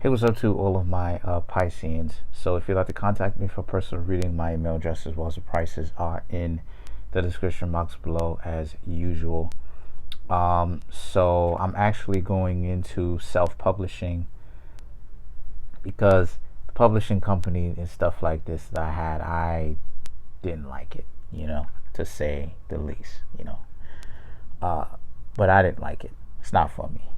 Hey, what's up to all of my Pisceans? So if you'd like to contact me for personal reading, my email address as well as the prices are in the description box below as usual. So I'm actually going into self-publishing because the publishing company and stuff like this that I didn't like it, to say the least, but I didn't like it. It's not for me.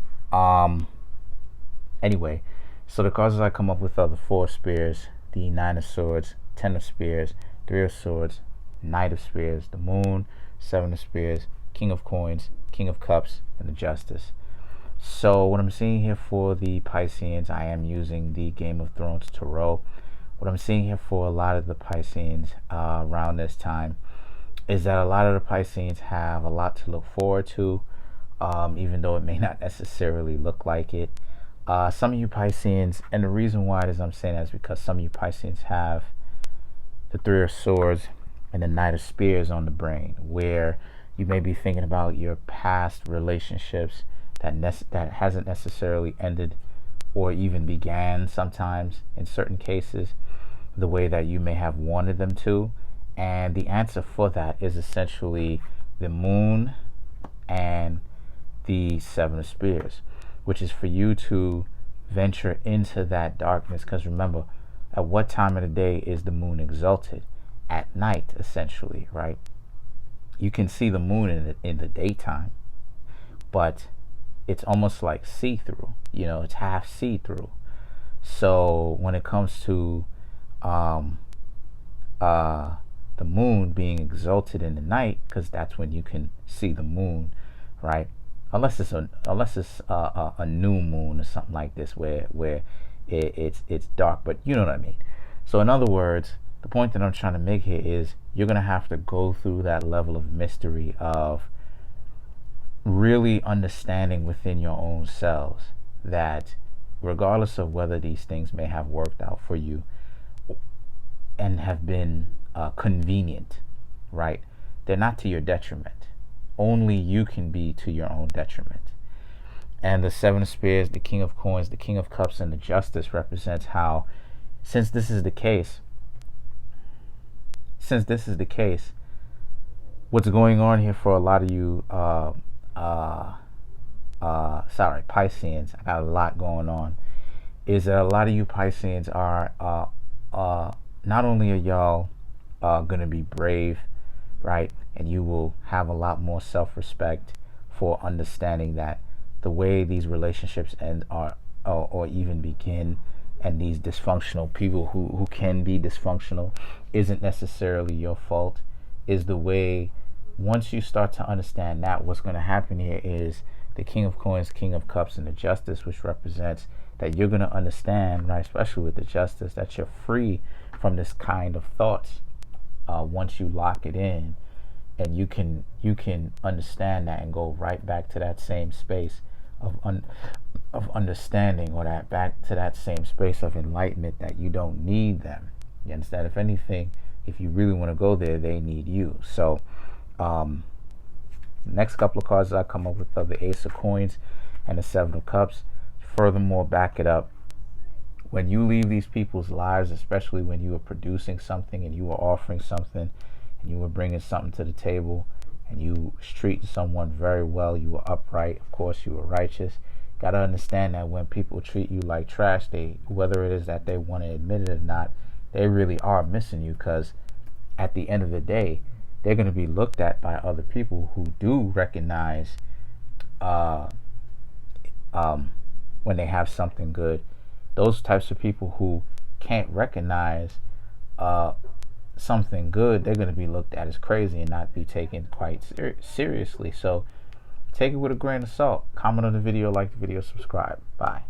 Anyway, so the cards I come up with are the Four of Spears, the Nine of Swords, Ten of Spears, Three of Swords, Knight of Spears, the Moon, Seven of Spears, King of Coins, King of Cups, and the Justice. So what I'm seeing here for the Pisceans, I am using the Game of Thrones Tarot. What I'm seeing here for a lot of the Pisceans around this time is that a lot of the Pisceans have a lot to look forward to, even though it may not necessarily look like it. Some of you Pisceans, and the reason why it is I'm saying that is because some of you Pisceans have the Three of Swords and the Knight of Spears on the brain, where you may be thinking about your past relationships that hasn't necessarily ended or even began sometimes in certain cases the way that you may have wanted them to. And the answer for that is essentially the Moon and the Seven of Spears, which is for you to venture into that darkness. Because remember, at what time of the day is the moon exalted? At night, essentially, right? You can see the moon in the daytime, but it's almost like see-through. It's half see-through. So when it comes to the moon being exalted in the night, because that's when you can see the moon, right? Unless it's a new moon or something like this, where it's dark, but you know what I mean. So in other words, the point that I'm trying to make here is you're gonna have to go through that level of mystery of really understanding within your own selves that regardless of whether these things may have worked out for you and have been convenient, right? They're not to your detriment. Only you can be to your own detriment. And the Seven of Spears, the King of Coins, the King of Cups, and the Justice represents how, since this is the case, what's going on here for a lot of you Pisceans, I got a lot going on, is that a lot of you Pisceans are not only are y'all gonna be brave, right? And you will have a lot more self-respect for understanding that the way these relationships end or even begin, and these dysfunctional people who can be dysfunctional isn't necessarily your fault, is the way, once you start to understand that, what's going to happen here is the King of Coins, King of Cups, and the Justice, which represents that you're going to understand, right, especially with the Justice, that you're free from this kind of thoughts once you lock it in. And you can understand that and go right back to that same space of understanding, or that back to that same space of enlightenment, that you don't need them. You understand? If anything, if you really want to go there, they need you. So the next couple of cards that I come up with are the Ace of Coins and the Seven of Cups. Furthermore, back it up. When you leave these people's lives, especially when you are producing something and you are offering something, and you were bringing something to the table, and you treating someone very well, you were upright, of course you were righteous. Got to understand that when people treat you like trash, whether it is that they want to admit it or not, they really are missing you, because at the end of the day, they're going to be looked at by other people who do recognize when they have something good. Those types of people who can't recognize something good, they're going to be looked at as crazy and not be taken quite seriously. So take it with a grain of salt. Comment on the video, like the video, subscribe. Bye.